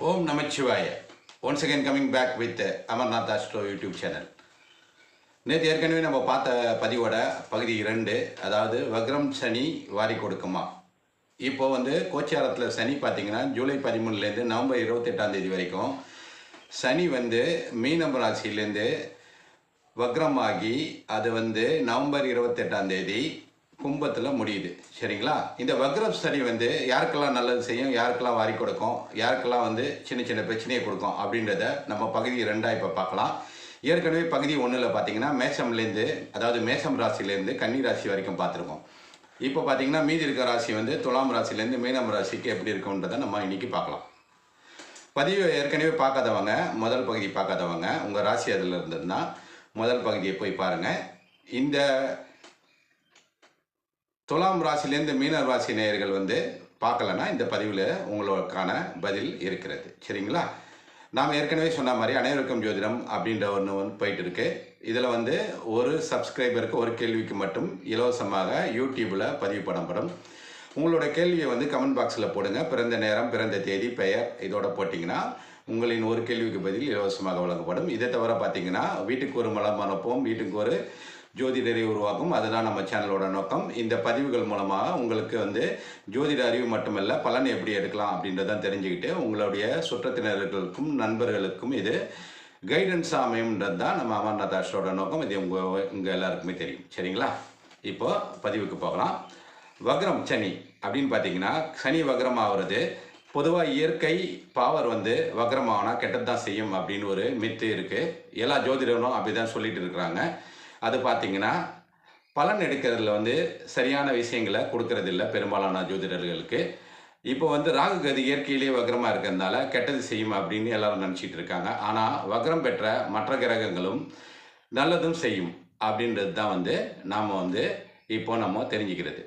Om Namah Shivaya. Once again coming back with Amarnath Astro YouTube channel. நேற்று ஏற்கனவே நம்ம பார்த்த பதிவோட பகுதி 2, அதாவது வக்ரம் சனி வாரி கொடுக்குமா. இப்போ கோச்சாரத்தில் சனி பார்த்தீங்கன்னா ஜூலை 13லேருந்து நவம்பர் 28ஆம் தேதி வரைக்கும் சனி மீனம் ராசியிலேருந்து வக்ரமாகி அது நவம்பர் 28ஆம் தேதி கும்பத்தில் முடியுது. சரிங்களா? இந்த வக்ரம் சனி யாருக்கெல்லாம் நல்லது செய்யும், யாருக்கெல்லாம் வாரி கொடுக்கும், யாருக்கெல்லாம் சின்ன சின்ன பிரச்சனையை கொடுக்கும் அப்படின்றத நம்ம பகுதி 2 இப்போ பார்க்கலாம். ஏற்கனவே பகுதி 1ல் பார்த்தீங்கன்னா மேஷம்லேருந்து, அதாவது மேஷம் ராசிலேருந்து கன்னி ராசி வரைக்கும் பார்த்துருக்கோம். இப்போ பார்த்தீங்கன்னா மீதி இருக்க ராசி துலாம் ராசிலேருந்து மீனம் ராசிக்கு எப்படி இருக்குன்றதை நம்ம இன்றைக்கி பார்க்கலாம். பதிவு ஏற்கனவே பார்க்காதவங்க, முதல் பகுதி பார்க்காதவங்க, உங்கள் ராசி அதில் இருந்ததுன்னா முதல் பகுதியை போய் பாருங்கள். இந்த துலாம் ராசிலேருந்து மீன ராசி நேயர்கள் பார்க்கலன்னா இந்த பதிவில் உங்களுக்கான பதில் இருக்கிறது. சரிங்களா? நாம் ஏற்கனவே சொன்ன மாதிரி அனைவருக்கும் ஜோதிடம் அப்படின்ற ஒன்று போயிட்டு இருக்கு. இதில் ஒரு சப்ஸ்கிரைபருக்கு ஒரு கேள்விக்கு மட்டும் இலவசமாக யூடியூப்பில் பதிவு பண்ணப்படும். உங்களோட கேள்வியை கமெண்ட் பாக்ஸில் போடுங்க. பிறந்த நேரம், பிறந்த தேதி, பெயர் இதோட போட்டிங்கன்னா உங்களின் ஒரு கேள்விக்கு பதில் இலவசமாக வழங்கப்படும். இதை தவிர பார்த்தீங்கன்னா வீட்டுக்கு ஒரு மலம் அனுப்புவோம், வீட்டுக்கு ஒரு ஜோதிடரை உருவாக்கும். அதுதான் நம்ம சேனலோட நோக்கம். இந்த பதிவுகள் மூலமாக உங்களுக்கு ஜோதிட அறிவு மட்டுமல்ல, பலன் எப்படி எடுக்கலாம் அப்படின்றதான் தெரிஞ்சுக்கிட்டு உங்களுடைய சுற்றத்தினர்களுக்கும் நண்பர்களுக்கும் இது கைடன்ஸ் அமையும்ன்றது தான் நம்ம அமர்நாத் ஆஸ்ட்ரோட நோக்கம். இது உங்கள் எல்லாருக்குமே தெரியும். சரிங்களா? இப்போ பதிவுக்கு போகலாம். வக்ரம் சனி அப்படின்னு பார்த்தீங்கன்னா, சனி வக்ரம் ஆகிறது பொதுவாக இயற்கை பவர் வக்ரம் ஆகினா கெட்டது தான் செய்யும் அப்படின்னு ஒரு மித்து இருக்குது. எல்லா ஜோதிடர்களும் அப்படி தான் சொல்லிட்டு இருக்கிறாங்க. அது பார்த்தீங்கன்னா பலன் எடுக்கிறதுல சரியான விஷயங்களை கொடுக்கறதில்ல பெரும்பாலான ஜோதிடர்களுக்கு. இப்போ ராகு கதி இயற்கையிலேயே வக்ரமாக இருக்கிறதுனால கெட்டது செய்யும் அப்படின்னு எல்லாரும் நினச்சிட்டு இருக்காங்க. ஆனால் வக்ரம் பெற்ற மற்ற கிரகங்களும் நல்லதும் செய்யும் அப்படின்றது தான் நாம் இப்போ நம்ம தெரிஞ்சுக்கிறது.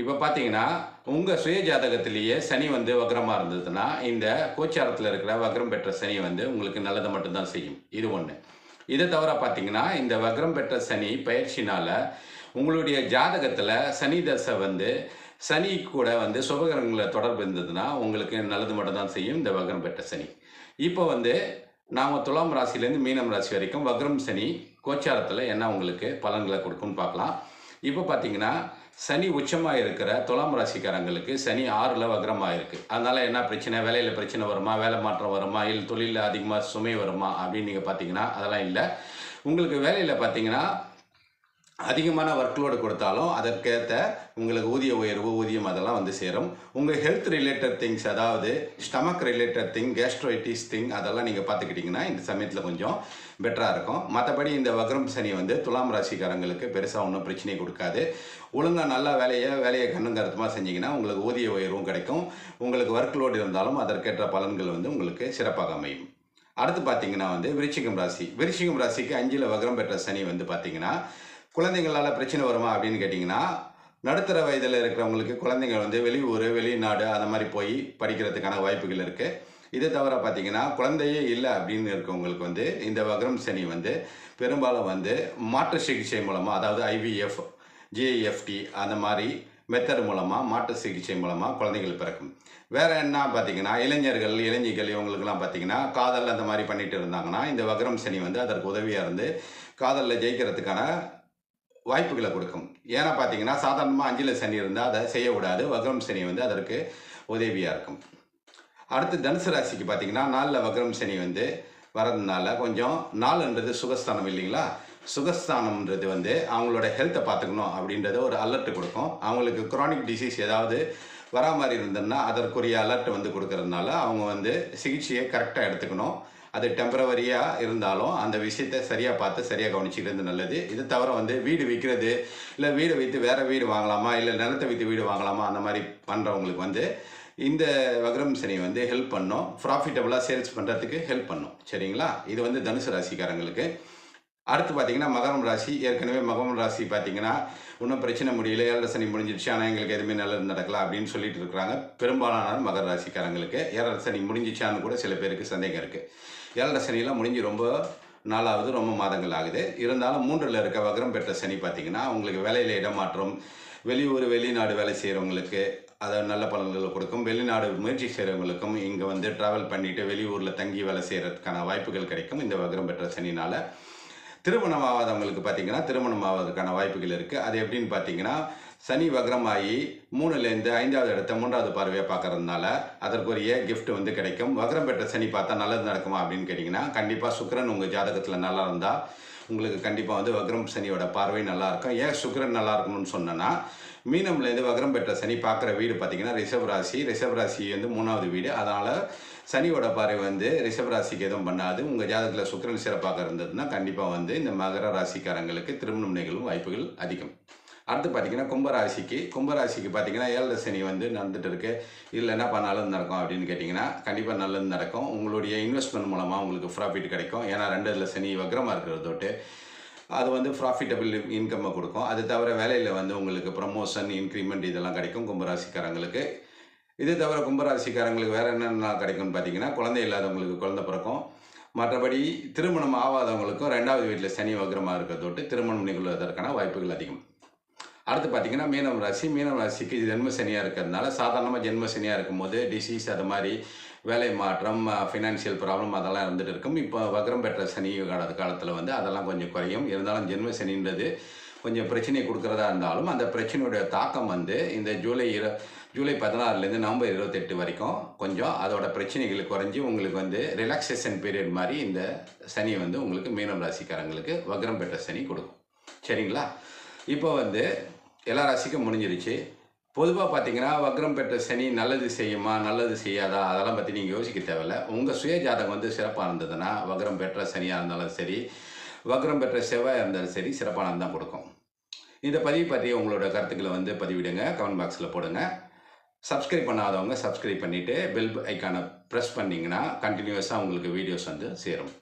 இப்போ பார்த்தீங்கன்னா உங்கள் சுய ஜாதகத்திலேயே சனி வக்ரமாக இருந்ததுன்னா இந்த கோச்சாரத்தில் இருக்கிற வக்ரம் பெற்ற சனி உங்களுக்கு நல்லதை மட்டும்தான் செய்யும். இது ஒன்று. இதை தவிர பார்த்தீங்கன்னா இந்த வக்ரம் பெற்ற சனி பயிற்சினால் உங்களுடைய ஜாதகத்தில் சனி தசை சனி கூட சுபகிரகங்களை தொடர்பு இருந்ததுன்னா உங்களுக்கு நல்லது மட்டும்தான் செய்யும் இந்த வக்ரம் பெற்ற சனி. இப்போ நாம் துலாம் ராசிலேருந்து மீனம் ராசி வரைக்கும் வக்ரம் சனி கோச்சாரத்தில் என்ன உங்களுக்கு பலன்களை கொடுக்கும்னு பார்க்கலாம். இப்போ பார்த்தீங்கன்னா சனி உச்சமாக இருக்கிற துலாம் ராசிக்காரங்களுக்கு சனி 6ல் வக்ரமாக இருக்குது. அதனால் என்ன பிரச்சனை, வேலையில் பிரச்சனை வருமா, வேலை மாற்றம் வருமா, இல்லை தொழிலில் அதிகமாக சுமை வருமா அப்படின்னு நீங்கள் பார்த்தீங்கன்னா அதெல்லாம் இல்லை. உங்களுக்கு வேலையில் பார்த்தீங்கன்னா அதிகமான ஒர்க்லோடு கொடுத்தாலும் அதற்கேற்ற உங்களுக்கு ஊதிய உயர்வு, ஊதியம் அதெல்லாம் சேரும். உங்கள் ஹெல்த் ரிலேட்டட் திங்ஸ், அதாவது stomach related thing, gastritis thing அதெல்லாம் நீங்கள் பார்த்துக்கிட்டிங்கன்னா இந்த சமயத்தில் கொஞ்சம் பெட்டராக இருக்கும். மற்றபடி இந்த வக்ரம் சனி துலாம் ராசிக்காரங்களுக்கு பெருசாக ஒன்றும் பிரச்சனையை கொடுக்காது. ஒழுங்காக நல்லா வேலையை கண்ணும் கருத்துமாக செஞ்சிங்கன்னா உங்களுக்கு ஊதிய உயர்வும் கிடைக்கும். உங்களுக்கு ஒர்க்லோடு இருந்தாலும் அதற்கேற்ற பலன்கள் உங்களுக்கு சிறப்பாக அமையும். அடுத்து பார்த்தீங்கன்னா விருச்சிகம் ராசி. விருச்சிகம் ராசிக்கு 5ல் வக்ரம் பெற்ற சனி பார்த்தீங்கன்னா குழந்தைங்களால் பிரச்சனை வருமா அப்படின்னு கேட்டிங்கன்னா, நடுத்தர வயதில் இருக்கிறவங்களுக்கு குழந்தைங்க வெளியூர், வெளிநாடு அந்த மாதிரி போய் படிக்கிறதுக்கான வாய்ப்புகள் இருக்குது. இதை தவிர பார்த்தீங்கன்னா குழந்தையே இல்லை அப்படின்னு இருக்கவங்களுக்கு இந்த வக்ரம் சனி பெரும்பாலும் மாற்று சிகிச்சை மூலமாக, அதாவது IVF, GIFT அந்த மாதிரி மெத்தட் மூலமாக, மாற்று சிகிச்சை மூலமாக குழந்தைகள் பிறக்கும். வேறு என்ன பார்த்தீங்கன்னா இளைஞர்கள், இளைஞிகள் இவங்களுக்கெல்லாம் பார்த்தீங்கன்னா காதல் அந்த மாதிரி பண்ணிட்டு இருந்தாங்கன்னா இந்த வக்ரம் சனி அதற்கு உதவியாக இருந்து காதலில் ஜெயிக்கிறதுக்கான வாய்ப்புகளை கொடுக்கும். ஏன்னா பார்த்தீங்கன்னா சாதாரணமாக 5ல் சனி இருந்தால் அதை செய்யக்கூடாது. வக்ரம் சனி அதற்கு உதவியாக இருக்கும். அடுத்து தனுசு ராசிக்கு பார்த்தீங்கன்னா 4ல் வக்ரம் சனி வரதுனால கொஞ்சம் 4ன்றது சுகஸ்தானம் இல்லைங்களா? சுகஸ்தானம்ன்றது அவங்களோட ஹெல்த்தை பார்த்துக்கணும் அப்படின்றத ஒரு அலர்ட் கொடுக்கும். அவங்களுக்கு குரானிக் டிசீஸ் ஏதாவது வரா மாதிரி இருந்ததுன்னா அதற்குரிய அலர்ட் கொடுக்கறதுனால அவங்க சிகிச்சையை கரெக்டாக எடுத்துக்கணும். அது டெம்பரவரியாக இருந்தாலும் அந்த விஷயத்தை சரியாக பார்த்து சரியாக கவனிச்சிக்கிறது நல்லது. இது தவிர வீடு விற்கிறது, இல்லை வீடு வைத்து வேறு வீடு வாங்கலாமா, இல்லை நிலத்தை வைத்து வீடு வாங்கலாமா அந்த மாதிரி பண்ணுறவங்களுக்கு இந்த வக்ரம் சனி ஹெல்ப் பண்ணும். ப்ராஃபிட்டபுளாக சேல்ஸ் பண்ணுறதுக்கு ஹெல்ப் பண்ணும். சரிங்களா? இது தனுசு ராசிக்காரங்களுக்கு. அடுத்து பார்த்தீங்கன்னா மகரம் ராசி. ஏற்கனவே மகரம் ராசி பார்த்தீங்கன்னா இன்னும் பிரச்சனை முடியல, 7ல் சனி முடிஞ்சிடுச்சு, ஆனால் எங்களுக்கு எதுவுமே நல்லது நடக்கலாம் அப்படின்னு சொல்லிட்டு இருக்கிறாங்க பெரும்பாலான மகர ராசிக்காரங்களுக்கு. 7ல் சனி முடிஞ்சிச்சான்னு கூட சில பேருக்கு சந்தேகம் இருக்குது. 7ல் சனியெல்லாம் முடிஞ்சு ரொம்ப நாளாவது, ரொம்ப மாதங்கள் ஆகுது. இருந்தாலும் 3ல் இருக்க வக்ரம் பெற்ற சனி பார்த்தீங்கன்னா உங்களுக்கு வேலையில் இடமாற்றம், வெளியூர் வெளிநாடு வேலை செய்கிறவங்களுக்கு அதை நல்ல பலன்களை கொடுக்கும். வெளிநாடு முயற்சி செய்கிறவங்களுக்கும் இங்கே வந்து ட்ராவல் பண்ணிவிட்டு வெளியூரில் தங்கி வேலை செய்கிறதுக்கான வாய்ப்புகள் கிடைக்கும் இந்த வக்ரம் பெற்ற சனினால். திருமணம் ஆகாதவங்களுக்கு பார்த்தீங்கன்னா திருமணம் ஆவதற்கான வாய்ப்புகள் இருக்குது. அது எப்படின்னு பார்த்தீங்கன்னா, சனி வக்ரமாகி 3லேருந்து 5வது இடத்த 3வது பார்வையாக பார்க்கறதுனால அதற்குரிய கிஃப்ட் வந்து கிடைக்கும். வக்ரம் பெற்ற சனி பார்த்தா நல்லது நடக்குமா அப்படின்னு கேட்டிங்கன்னா, கண்டிப்பாக சுக்கிரன் உங்கள் ஜாதகத்தில் நல்லா இருந்தால் உங்களுக்கு கண்டிப்பாக வந்து வக்ரம் சனியோட பார்வை நல்லாயிருக்கும். ஏன் சுக்கிரன் நல்லா இருக்கணும்னு சொன்னேன்னா, மீனம்லேருந்து வக்ரம் பெற்ற சனி பார்க்குற வீடு பார்த்திங்கன்னா ரிஷப ராசி. ரிஷப ராசி வந்து 3வது வீடு. அதனால் சனியோட பார்வை வந்து ரிஷப ராசிக்கு எதுவும் பண்ணாது. உங்கள் ஜாதகத்தில் சுக்கிரன் சிறப்பாக இருந்ததுன்னா கண்டிப்பாக வந்து இந்த மகர ராசிக்காரங்களுக்கு திருமணம் நிகழும் வாய்ப்புகள் அதிகம். அடுத்து பார்த்திங்கன்னா கும்பராசிக்கு பார்த்திங்கன்னா 7 சனி வந்து நடந்துகிட்டு இருக்கு. இதில் என்ன பண்ணாலும் நடக்கும் அப்படின்னு கேட்டிங்கன்னா, கண்டிப்பாக நல்லது நடக்கும். உங்களுடைய இன்வெஸ்ட்மெண்ட் மூலமாக உங்களுக்கு ப்ராஃபிட் கிடைக்கும். ஏன்னா 2ல் சனி வக்ரமாக இருக்கிறதோட்டு அது வந்து ப்ராஃபிட்டபிள் இன்கம்மை கொடுக்கும். அது தவிர வேலையில் வந்து உங்களுக்கு ப்ரமோஷன், இன்க்ரிமெண்ட் இதெல்லாம் கிடைக்கும் கும்பராசிக்காரங்களுக்கு. இது தவிர கும்பராசிக்காரங்களுக்கு வேறு என்னென்ன கிடைக்கும்னு பார்த்தீங்கன்னா, குழந்தை இல்லாதவங்களுக்கு குழந்தை பிறக்கும். மற்றபடி திருமணம் ஆகாதவங்களுக்கும் 2வது வீட்டில் சனி வக்ரமாக இருக்கிறதோட்டு திருமணம் நிகழ்வதற்கான வாய்ப்புகள் அதிகம். அடுத்து பார்த்திங்கன்னா மீனம் ராசிக்கு ஜென்ம சனியாக இருக்கிறதுனால சாதாரணமாக ஜென்ம சனியாக இருக்கும்போது டிசீஸ் அது மாதிரி வேலை மாற்றம், ஃபினான்ஷியல் ப்ராப்ளம் அதெல்லாம் இருந்துகிட்டு இருக்கும். இப்போ வக்ரம் பெற்ற சனி காலத்தில் வந்து அதெல்லாம் கொஞ்சம் குறையும். இருந்தாலும் ஜென்ம சனின்றது கொஞ்சம் பிரச்சனை கொடுக்குறதா இருந்தாலும் அந்த பிரச்சனையுடைய தாக்கம் வந்து இந்த ஜூலை 16லேருந்து நவம்பர் 28 வரைக்கும் கொஞ்சம் அதோட பிரச்சனைகள் குறைஞ்சி உங்களுக்கு வந்து ரிலாக்ஸேஷன் பீரியட் மாதிரி இந்த சனி வந்து உங்களுக்கு மீனம் ராசிக்காரங்களுக்கு வக்ரம் பெற்ற சனி கொடுக்கும். சரிங்களா? இப்போ வந்து எல்லா ராசிக்கும் முடிஞ்சிருச்சு. பொதுவாக பார்த்தீங்கன்னா வக்ரம் பெற்ற சனி நல்லது செய்யுமா நல்லது செய்யாதா அதெல்லாம் பற்றி நீங்கள் யோசிக்க தேவையில்லை. உங்கள் சுய ஜாதகம் வந்து சிறப்பாக இருந்ததுன்னா வக்ரம் பெற்ற சனியாக இருந்தாலும் சரி, வக்ரம் பெற்ற செவ்வாயாக இருந்தாலும் சரி சிறப்பானது தான் கொடுக்கும். இந்த பதிவு பற்றி உங்களோட கருத்துக்களை வந்து பதிவிடுங்க, கமெண்ட் பாக்ஸில் போடுங்க. சப்ஸ்கிரைப் பண்ணாதவங்க சப்ஸ்கிரைப் பண்ணிவிட்டு பெல் ஐக்கானை ப்ரெஸ் பண்ணிங்கன்னா கண்டினியூஸாக உங்களுக்கு வீடியோஸ் வந்து சேரும்.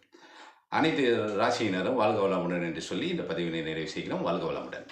அனைத்து ராசியினரும் வாழ்க வளமுடன் என்று சொல்லி இந்த பதிவினை நிறைவு செய்கிறோம். வாழ்க வளமுடன்.